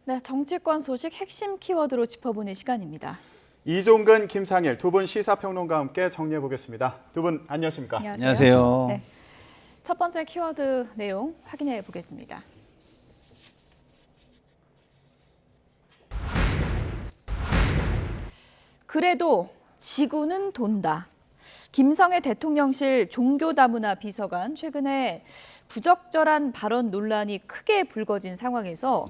네, 정치권 소식 핵심 키워드로 짚어보는 시간입니다. 이종근, 김상일 두 분 시사평론가와 함께 정리해 보겠습니다. 두 분 안녕하십니까? 안녕하세요. 네, 첫 번째 키워드 내용 확인해 보겠습니다. 그래도 지구는 돈다. 김성애 대통령실 종교다문화 비서관 최근에 부적절한 발언 논란이 크게 불거진 상황에서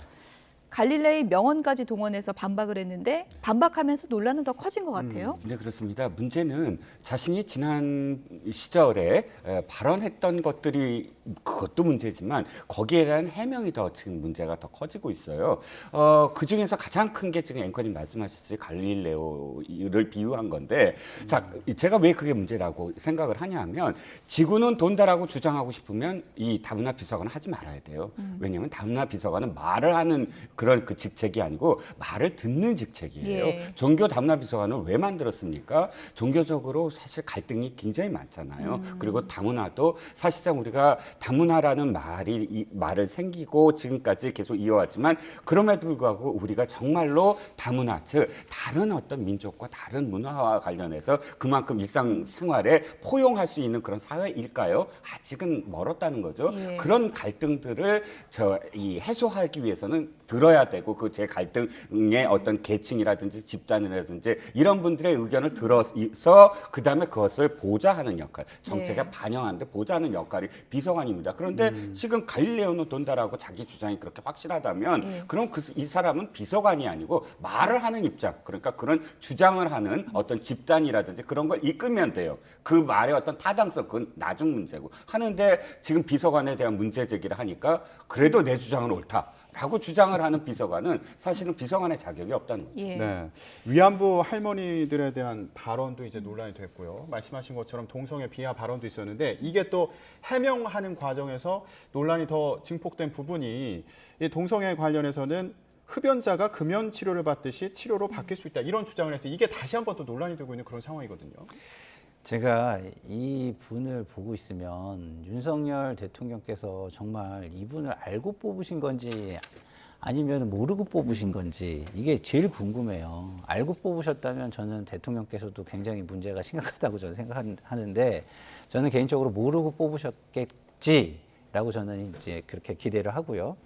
갈릴레이 명언까지 동원해서 반박을 했는데 반박하면서 논란은 더 커진 것 같아요. 네, 그렇습니다. 문제는 자신이 지난 시절에 발언했던 것들이 그것도 문제지만 거기에 대한 해명이 더 지금 문제가 더 커지고 있어요. 그 중에서 가장 큰 게 지금 앵커님 말씀하셨듯이 갈릴레오를 비유한 건데 자, 제가 왜 그게 문제라고 생각을 하냐면 지구는 돈다라고 주장하고 싶으면 이 다문화 비서관은 하지 말아야 돼요. 왜냐하면 다문화 비서관은 말을 하는 그런 그 직책이 아니고 말을 듣는 직책이에요. 예. 종교 다문화 비서관을 왜 만들었습니까? 종교적으로 사실 갈등이 굉장히 많잖아요. 그리고 다문화도 사실상 우리가 다문화라는 말을 생기고 지금까지 계속 이어왔지만 그럼에도 불구하고 우리가 정말로 다문화, 즉 다른 어떤 민족과 다른 문화와 관련해서 그만큼 일상생활에 포용할 수 있는 그런 사회일까요? 아직은 멀었다는 거죠. 예. 그런 갈등들을 해소하기 위해서는 들어야 되고 그 제 갈등의 어떤 계층이라든지 집단이라든지 이런 분들의 의견을 들어서 그다음에 그것을 보좌하는 역할, 정책에 네. 반영하는데 보좌하는 역할이 비서관입니다. 그런데 지금 갈릴레오는 돈다라고 자기 주장이 그렇게 확실하다면 네. 그럼 이 사람은 비서관이 아니고 말을 하는 입장, 그러니까 그런 주장을 하는 어떤 집단이라든지 그런 걸 이끌면 돼요. 그 말의 어떤 타당성, 그건 나중 문제고 하는데 지금 비서관에 대한 문제 제기를 하니까 그래도 내 주장은 옳다. 라고 주장을 하는 비서관은 사실은 비서관의 자격이 없다는 거죠. 예. 네, 위안부 할머니들에 대한 발언도 이제 논란이 됐고요. 말씀하신 것처럼 동성애 비하 발언도 있었는데 이게 또 해명하는 과정에서 논란이 더 증폭된 부분이 이 동성애 관련해서는 흡연자가 금연 치료를 받듯이 치료로 바뀔 수 있다 이런 주장을 해서 이게 다시 한번 또 논란이 되고 있는 그런 상황이거든요. 제가 이 분을 보고 있으면 윤석열 대통령께서 정말 이분을 알고 뽑으신 건지 아니면 모르고 뽑으신 건지 이게 제일 궁금해요. 알고 뽑으셨다면 저는 대통령께서도 굉장히 문제가 심각하다고 저는 생각하는데 저는 개인적으로 모르고 뽑으셨겠지라고 저는 이제 그렇게 기대를 하고요.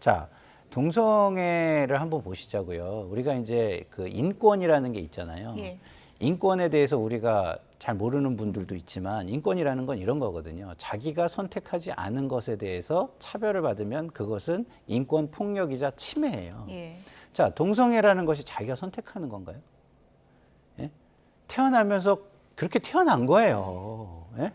자, 동성애를 한번 보시자고요. 우리가 이제 그 인권이라는 게 있잖아요. 예. 인권에 대해서 우리가 잘 모르는 분들도 있지만 인권이라는 건 이런 거거든요. 자기가 선택하지 않은 것에 대해서 차별을 받으면 그것은 인권 폭력이자 침해예요. 예. 자, 동성애라는 것이 자기가 선택하는 건가요? 예? 태어나면서 그렇게 태어난 거예요. 예?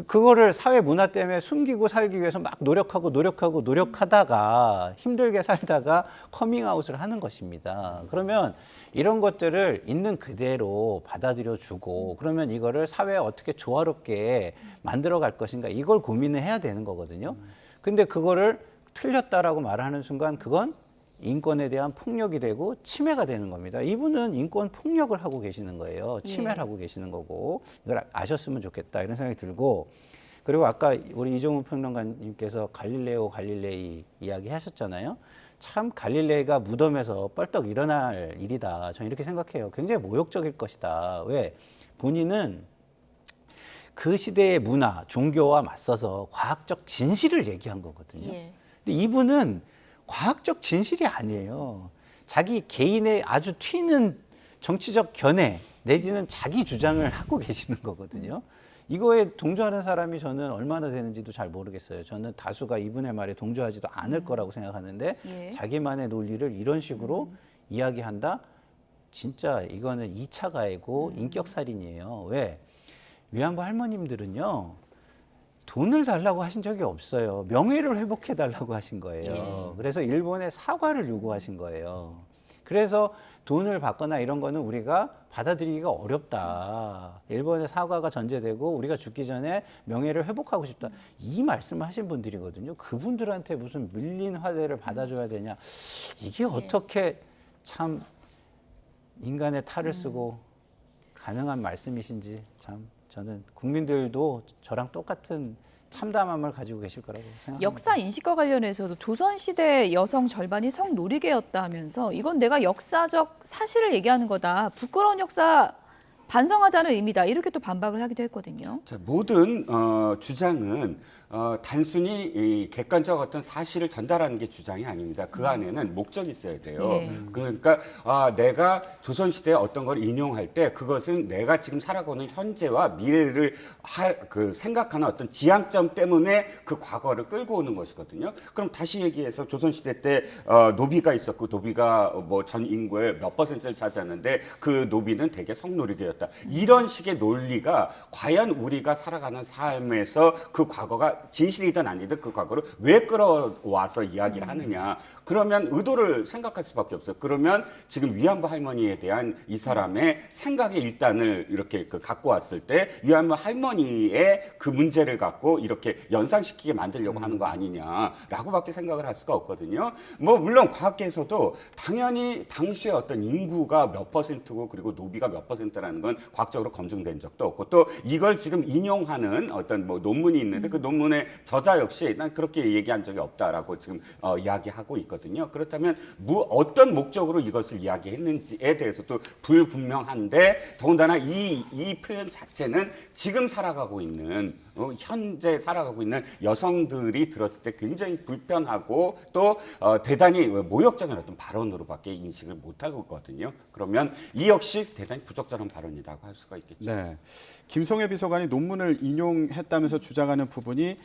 그거를 사회 문화 때문에 숨기고 살기 위해서 막 노력하다가 힘들게 살다가 커밍아웃을 하는 것입니다. 그러면 이런 것들을 있는 그대로 받아들여 주고 그러면 이거를 사회에 어떻게 조화롭게 만들어 갈 것인가 이걸 고민을 해야 되는 거거든요. 근데 그거를 틀렸다라고 말하는 순간 그건 인권에 대한 폭력이 되고 침해가 되는 겁니다. 이분은 인권 폭력을 하고 계시는 거예요. 침해를 하고 계시는 거고 이걸 아셨으면 좋겠다 이런 생각이 들고 그리고 아까 우리 이종훈 평론가님께서 갈릴레이 이야기 하셨잖아요. 참 갈릴레이가 무덤에서 뻘떡 일어날 일이다. 저는 이렇게 생각해요. 굉장히 모욕적일 것이다. 왜? 본인은 그 시대의 문화, 종교와 맞서서 과학적 진실을 얘기한 거거든요. 예. 근데 이분은 과학적 진실이 아니에요. 자기 개인의 아주 튀는 정치적 견해 내지는 자기 주장을 하고 계시는 거거든요. 이거에 동조하는 사람이 저는 얼마나 되는지도 잘 모르겠어요. 저는 다수가 이분의 말에 동조하지도 않을 거라고 생각하는데 예. 자기만의 논리를 이런 식으로 이야기한다? 진짜 이거는 2차 가해고 인격살인이에요. 왜? 위안부 할머님들은요. 돈을 달라고 하신 적이 없어요. 명예를 회복해 달라고 하신 거예요. 그래서 일본에 사과를 요구하신 거예요. 그래서 돈을 받거나 이런 거는 우리가 받아들이기가 어렵다. 일본의 사과가 전제되고 우리가 죽기 전에 명예를 회복하고 싶다. 이 말씀을 하신 분들이거든요. 그분들한테 무슨 밀린 화대를 받아줘야 되냐. 이게 어떻게 참 인간의 탈을 쓰고 가능한 말씀이신지 참 저는 국민들도 저랑 똑같은 참담함을 가지고 계실 거라고 생각합니다. 역사 인식과 관련해서도 조선시대 여성 절반이 성노리개였다 하면서 이건 내가 역사적 사실을 얘기하는 거다. 부끄러운 역사 반성하자는 의미다. 이렇게 또 반박을 하기도 했거든요. 자, 모든 주장은 단순히 이 객관적 어떤 사실을 전달하는 게 주장이 아닙니다. 그 안에는 목적이 있어야 돼요. 예. 그러니까 내가 조선시대에 어떤 걸 인용할 때 그것은 내가 지금 살아가는 현재와 미래를 생각하는 어떤 지향점 때문에 그 과거를 끌고 오는 것이거든요. 그럼 다시 얘기해서 조선시대 때 노비가 있었고 노비가 뭐 전 인구의 몇 퍼센트를 차지하는데 그 노비는 대개 성노리개였다. 이런 식의 논리가 과연 우리가 살아가는 삶에서 그 과거가 진실이든 아니든 그 과거를 왜 끌어와서 이야기를 하느냐. 그러면 의도를 생각할 수밖에 없어요. 그러면 지금 위안부 할머니에 대한 이 사람의 생각의 일단을 이렇게 갖고 왔을 때 위안부 할머니의 그 문제를 갖고 이렇게 연상시키게 만들려고 하는 거 아니냐라고밖에 생각을 할 수가 없거든요. 뭐 물론 과학계에서도 당연히 당시에 어떤 인구가 몇 퍼센트고 그리고 노비가 몇 퍼센트라는 건 과학적으로 검증된 적도 없고 또 이걸 지금 인용하는 어떤 뭐 논문이 있는데 그 논문의 저자 역시 난 그렇게 얘기한 적이 없다라고 지금 이야기하고 있거든요. 그렇다면 어떤 목적으로 이것을 이야기했는지에 대해서도 불분명한데 더군다나 이 표현 자체는 지금 살아가고 있는 현재 살아가고 있는 여성들이 들었을 때 굉장히 불편하고 또 대단히 모욕적인 어떤 발언으로밖에 인식을 못하고 있거든요. 그러면 이 역시 대단히 부적절한 발언이라고 할 수가 있겠죠. 네. 김성애 비서관이 논문을 인용했다면서 주장하는 부분이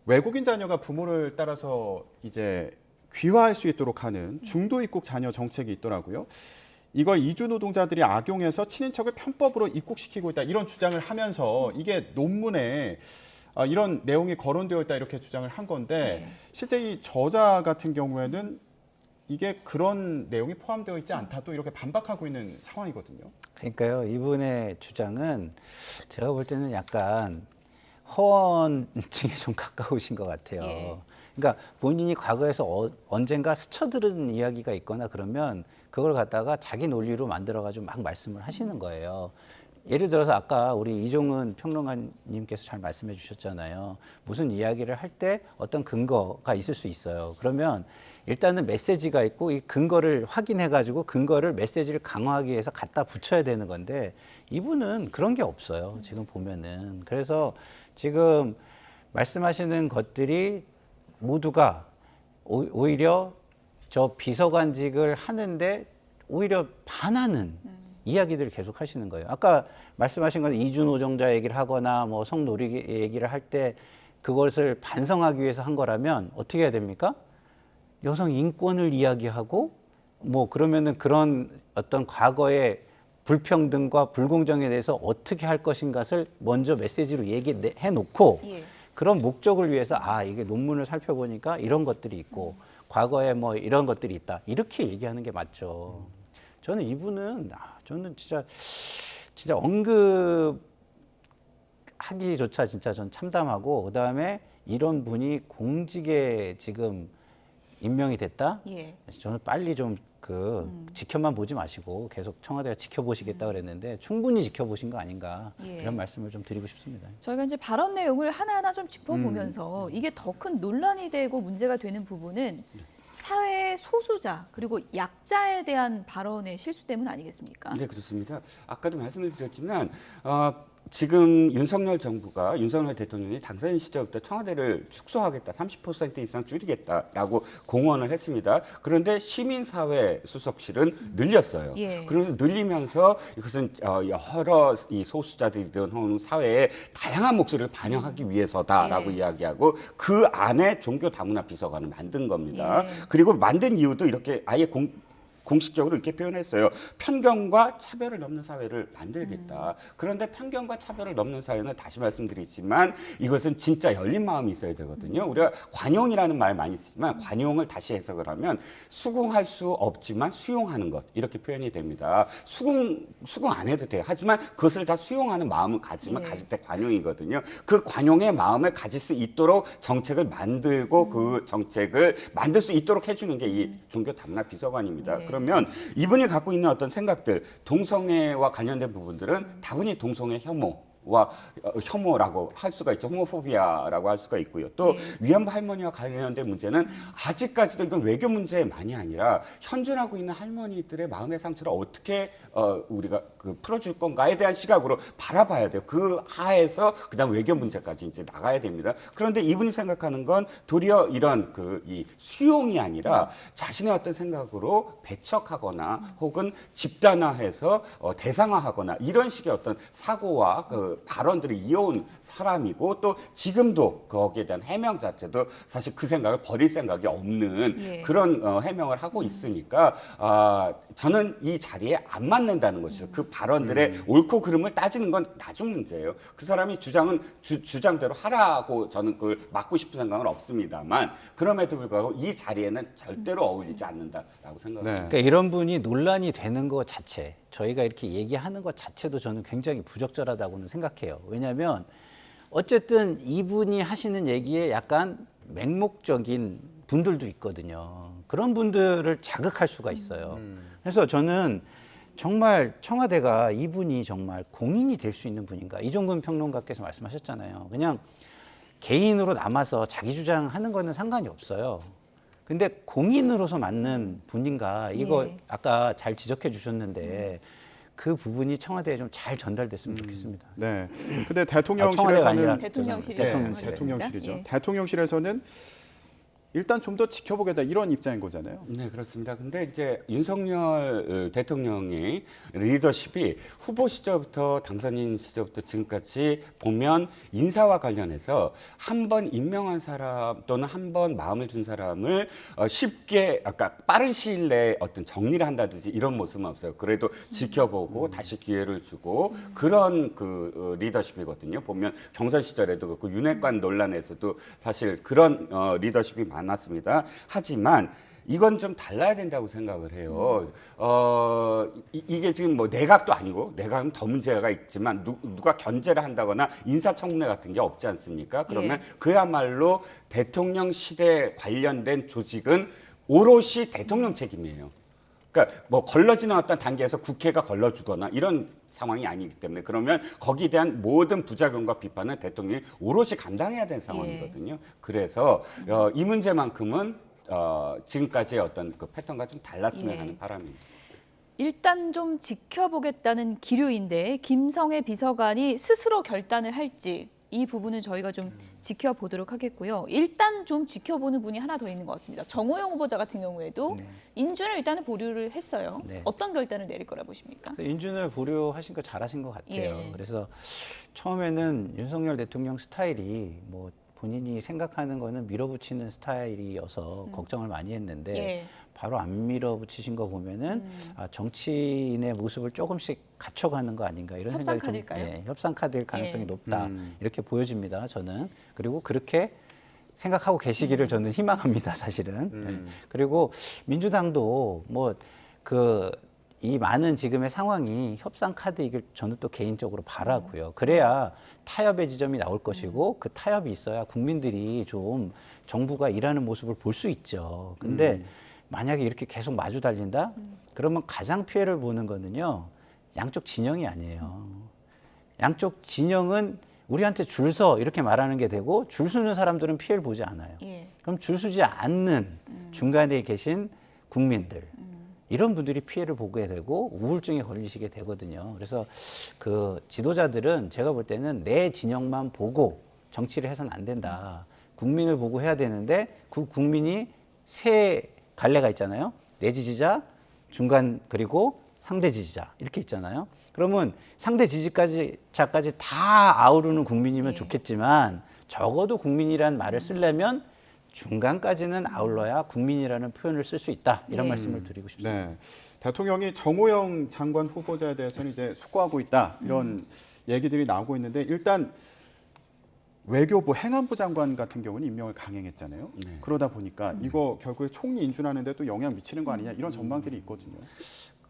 외국인 자녀가 부모를 따라서 이제 귀화할 수 있도록 하는 중도 입국 자녀 정책이 있더라고요. 이걸 이주 노동자들이 악용해서 친인척을 편법으로 입국시키고 있다 이런 주장을 하면서 이게 논문에 이런 내용이 거론되어 있다 이렇게 주장을 한 건데 실제 이 저자 같은 경우에는 이게 그런 내용이 포함되어 있지 않다 또 이렇게 반박하고 있는 상황이거든요. 그러니까요, 이분의 주장은 제가 볼 때는 약간 허언증에 좀 가까우신 것 같아요. 예. 그러니까 본인이 과거에서 언젠가 스쳐들은 이야기가 있거나 그러면 그걸 갖다가 자기 논리로 만들어가지고 막 말씀을 하시는 거예요. 예를 들어서 아까 우리 이종은 평론가님께서 잘 말씀해 주셨잖아요. 무슨 이야기를 할 때 어떤 근거가 있을 수 있어요. 그러면 일단은 메시지가 있고 이 근거를 확인해가지고 근거를 메시지를 강화하기 위해서 갖다 붙여야 되는 건데 이분은 그런 게 없어요. 지금 보면은. 그래서 지금 말씀하시는 것들이 모두가 오히려 저 비서관직을 하는데 오히려 반하는 이야기들을 계속 하시는 거예요. 아까 말씀하신 건 이주 노동자 얘기를 하거나 뭐 성노리 얘기를 할 때 그것을 반성하기 위해서 한 거라면 어떻게 해야 됩니까? 여성 인권을 이야기하고 뭐 그러면은 그런 어떤 과거의 불평등과 불공정에 대해서 어떻게 할 것인가를 먼저 메시지로 얘기해 놓고 예. 그런 목적을 위해서 이게 논문을 살펴보니까 이런 것들이 있고 과거에 뭐 이런 것들이 있다. 이렇게 얘기하는 게 맞죠. 저는 이분은 저는 진짜 언급하기조차 진짜 전 참담하고 그다음에 이런 분이 공직에 지금 임명이 됐다. 예. 저는 빨리 좀 지켜만 보지 마시고 계속 청와대가 지켜보시겠다 그랬는데 충분히 지켜보신 거 아닌가 예. 이런 말씀을 좀 드리고 싶습니다. 저희가 이제 발언 내용을 하나하나 좀 짚어보면서 이게 더 큰 논란이 되고 문제가 되는 부분은 사회의 소수자 그리고 약자에 대한 발언의 실수 때문 아니겠습니까? 네, 그렇습니다. 아까도 말씀을 드렸지만 지금 윤석열 정부가 윤석열 대통령이 당선 시절부터 청와대를 축소하겠다, 30% 이상 줄이겠다라고 공언을 했습니다. 그런데 시민사회 수석실은 늘렸어요. 예. 그래서 늘리면서 이것은 여러 이 소수자들이든 혹은 사회의 다양한 목소리를 반영하기 위해서다라고 예. 이야기하고 그 안에 종교 다문화 비서관을 만든 겁니다. 예. 그리고 만든 이유도 이렇게 아예 공식적으로 이렇게 표현했어요. 편견과 차별을 넘는 사회를 만들겠다. 그런데 편견과 차별을 넘는 사회는 다시 말씀드리지만 이것은 진짜 열린 마음이 있어야 되거든요. 우리가 관용이라는 말 많이 쓰지만 관용을 다시 해석을 하면 수긍할 수 없지만 수용하는 것 이렇게 표현이 됩니다. 수긍 안 해도 돼요. 하지만 그것을 다 수용하는 마음을 가지면 가질 때 관용이거든요. 그 관용의 마음을 가질 수 있도록 정책을 만들고 그 정책을 만들 수 있도록 해주는 게 이 종교 다문화 비서관입니다. 네. 그러면 이분이 갖고 있는 어떤 생각들, 동성애와 관련된 부분들은 다분히 동성애 혐오 혐오라고 할 수가 있죠. 호모포비아라고 할 수가 있고요. 또 네. 위안부 할머니와 관련된 문제는 아직까지도 이건 외교 문제만이 아니라 현존하고 있는 할머니들의 마음의 상처를 어떻게 우리가 풀어줄 건가에 대한 시각으로 바라봐야 돼요. 그 하에서 그다음 외교 문제까지 이제 나가야 됩니다. 그런데 이분이 생각하는 건 도리어 이런 이 수용이 아니라 자신의 어떤 생각으로 배척하거나 혹은 집단화해서 대상화하거나 이런 식의 어떤 사고와 그 발언들을 이어온 사람이고 또 지금도 거기에 대한 해명 자체도 사실 그 생각을 버릴 생각이 없는 예. 그런 해명을 하고 있으니까 저는 이 자리에 안 맞는다는 것이죠. 그 발언들의 옳고 그름을 따지는 건 나중 문제예요. 그 사람이 주장대로 하라고 저는 그걸 막고 싶은 생각은 없습니다만 그럼에도 불구하고 이 자리에는 절대로 어울리지 않는다라고 생각합니다. 네. 그러니까 이런 분이 논란이 되는 것 자체, 저희가 이렇게 얘기하는 것 자체도 저는 굉장히 부적절하다고는 생각해요. 왜냐하면 어쨌든 이분이 하시는 얘기에 약간 맹목적인 분들도 있거든요. 그런 분들을 자극할 수가 있어요. 그래서 저는 정말 청와대가 이분이 정말 공인이 될 수 있는 분인가. 이종근 평론가께서 말씀하셨잖아요. 그냥 개인으로 남아서 자기 주장하는 거는 상관이 없어요. 근데 공인으로서 맞는 분인가. 이거 예. 아까 잘 지적해 주셨는데 그 부분이 청와대에 좀 잘 전달됐으면 좋겠습니다. 네. 근데 청와대가 아니라 대통령실에서는 대통령실이라고 네, 하겠습니다. 대통령실이죠. 예. 대통령실에서는 일단 좀 더 지켜보겠다 이런 입장인 거잖아요. 네, 그렇습니다. 근데 이제 윤석열 대통령의 리더십이 후보 시절부터 당선인 시절부터 지금까지 보면 인사와 관련해서 한 번 임명한 사람 또는 한 번 마음을 준 사람을 쉽게 아까 빠른 시일 내에 어떤 정리를 한다든지 이런 모습은 없어요. 그래도 지켜보고 다시 기회를 주고 그런 리더십이거든요. 보면 경선 시절에도 그렇고 윤핵관 논란에서도 사실 그런 리더십이 많았습니다. 하지만 이건 좀 달라야 된다고 생각을 해요. 이게 지금 뭐 내각도 아니고 내각은 더 문제가 있지만 누가 견제를 한다거나 인사청문회 같은 게 없지 않습니까? 그러면 예. 그야말로 대통령실에 관련된 조직은 오롯이 대통령 책임이에요. 그러니까 뭐 걸러지는 어떤 단계에서 국회가 걸러주거나 이런 상황이 아니기 때문에 그러면 거기에 대한 모든 부작용과 비판은 대통령이 오롯이 감당해야 되는 상황이거든요. 그래서 이 문제만큼은 지금까지의 어떤 그 패턴과 좀 달랐으면 예. 하는 바람입니다. 일단 좀 지켜보겠다는 기류인데 김성애 비서관이 스스로 결단을 할지 이 부분은 저희가 좀 지켜보도록 하겠고요. 일단 좀 지켜보는 분이 하나 더 있는 것 같습니다. 정호영 후보자 같은 경우에도 인준을 일단은 보류를 했어요. 네. 어떤 결단을 내릴 거라 보십니까? 그래서 인준을 보류하신 거 잘하신 것 같아요. 예. 그래서 처음에는 윤석열 대통령 스타일이 뭐 본인이 생각하는 거는 밀어붙이는 스타일이어서 걱정을 많이 했는데 예. 바로 안 밀어붙이신 거 보면은 정치인의 모습을 조금씩 갖춰가는 거 아닌가 이런 협상 생각이 좀 카드일까요? 협상 카드일 가능성이 예. 높다 이렇게 보여집니다. 저는 그리고 그렇게 생각하고 계시기를 저는 희망합니다. 사실은. 예. 그리고 민주당도 뭐 이 많은 지금의 상황이 협상 카드이길 저는 또 개인적으로 바라고요. 그래야 타협의 지점이 나올 것이고 그 타협이 있어야 국민들이 좀 정부가 일하는 모습을 볼 수 있죠. 근데 만약에 이렇게 계속 마주 달린다? 그러면 가장 피해를 보는 거는요. 양쪽 진영이 아니에요. 양쪽 진영은 우리한테 줄 서 이렇게 말하는 게 되고 줄 서는 사람들은 피해를 보지 않아요. 예. 그럼 줄 서지 않는 중간에 계신 국민들 이런 분들이 피해를 보게 되고 우울증에 걸리시게 되거든요. 그래서 그 지도자들은 제가 볼 때는 내 진영만 보고 정치를 해서는 안 된다. 국민을 보고 해야 되는데 그 국민이 세 갈래가 있잖아요. 내 지지자, 중간 그리고 상대 지지자 이렇게 있잖아요. 그러면 상대 지지자까지 다 아우르는 국민이면 예. 좋겠지만 적어도 국민이란 말을 쓰려면 중간까지는 아울러야 국민이라는 표현을 쓸 수 있다. 이런 말씀을 드리고 싶습니다. 네. 대통령이 정호영 장관 후보자에 대해서는 이제 숙고하고 있다. 이런 얘기들이 나오고 있는데 일단 외교부 행안부 장관 같은 경우는 임명을 강행했잖아요. 그러다 보니까 이거 결국에 총리 인준하는 데 또 영향 미치는 거 아니냐 이런 전망들이 있거든요.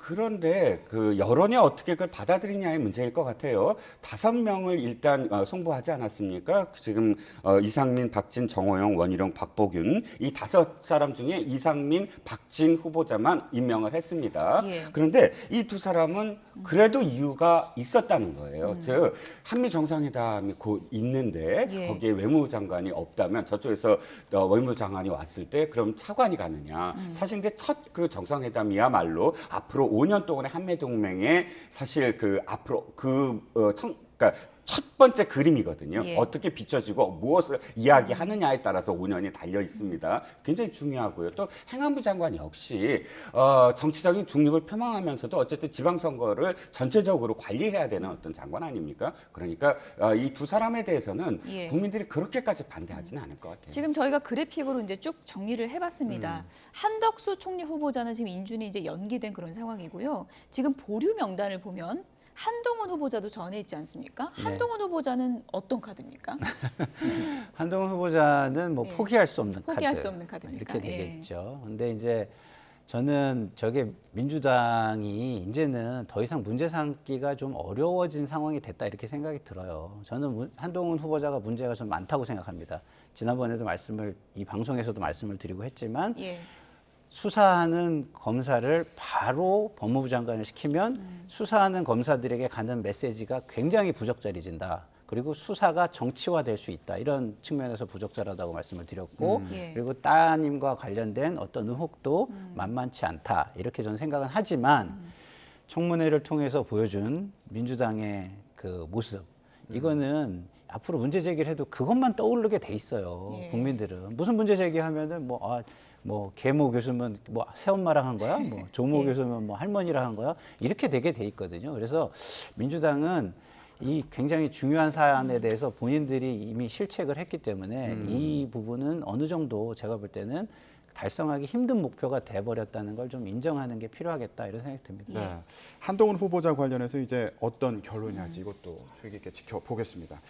그런데 그 여론이 어떻게 그걸 받아들이냐의 문제일 것 같아요. 5명을 일단 송부하지 않았습니까? 지금 이상민, 박진, 정호영, 원희룡, 박보균 이 5사람 중에 이상민, 박진 후보자만 임명을 했습니다. 예. 그런데 이 두 사람은 그래도 이유가 있었다는 거예요. 즉 한미 정상회담이 곧 있는데 예. 거기에 외무장관이 없다면 저쪽에서 외무장관이 왔을 때 그럼 차관이 가느냐? 사실 근데 첫 그 정상회담이야말로 앞으로 5년 동안의 한미 동맹의 사실 그 앞으로 그러니까 첫 번째 그림이거든요. 예. 어떻게 비춰지고 무엇을 이야기하느냐에 따라서 5년이 달려 있습니다. 굉장히 중요하고요. 또 행안부 장관 역시 정치적인 중립을 표방하면서도 어쨌든 지방선거를 전체적으로 관리해야 되는 어떤 장관 아닙니까? 그러니까 이 두 사람에 대해서는 예. 국민들이 그렇게까지 반대하지는 않을 것 같아요. 지금 저희가 그래픽으로 이제 쭉 정리를 해봤습니다. 한덕수 총리 후보자는 지금 인준이 이제 연기된 그런 상황이고요. 지금 보류 명단을 보면 한동훈 후보자도 전에 있지 않습니까? 네. 한동훈 후보자는 어떤 카드입니까? 한동훈 후보자는 뭐 예. 포기할 수 없는 포기할 카드 수 없는 카드입니까? 이렇게 예. 되겠죠. 근데 이제 저는 저게 민주당이 이제는 더 이상 문제 삼기가 좀 어려워진 상황이 됐다 이렇게 생각이 들어요. 저는 한동훈 후보자가 문제가 좀 많다고 생각합니다. 지난번에도 이 방송에서도 말씀을 드리고 했지만 예. 수사하는 검사를 바로 법무부 장관을 시키면 수사하는 검사들에게 가는 메시지가 굉장히 부적절해진다. 그리고 수사가 정치화될 수 있다. 이런 측면에서 부적절하다고 말씀을 드렸고 예. 그리고 따님과 관련된 어떤 의혹도 만만치 않다. 이렇게 저는 생각은 하지만 청문회를 통해서 보여준 민주당의 그 모습 이거는 앞으로 문제 제기를 해도 그것만 떠오르게 돼 있어요. 예. 국민들은 무슨 문제 제기하면은 뭐 계모 교수면 뭐 새엄마랑 한 거야, 뭐 조모 예. 교수면 뭐 할머니랑 한 거야 이렇게 되게 돼 있거든요. 그래서 민주당은 이 굉장히 중요한 사안에 대해서 본인들이 이미 실책을 했기 때문에 이 부분은 어느 정도 제가 볼 때는 달성하기 힘든 목표가 돼버렸다는 걸 좀 인정하는 게 필요하겠다 이런 생각이 듭니다. 네. 한동훈 후보자 관련해서 이제 어떤 결론이 날지 이것도 주의 깊게 지켜보겠습니다.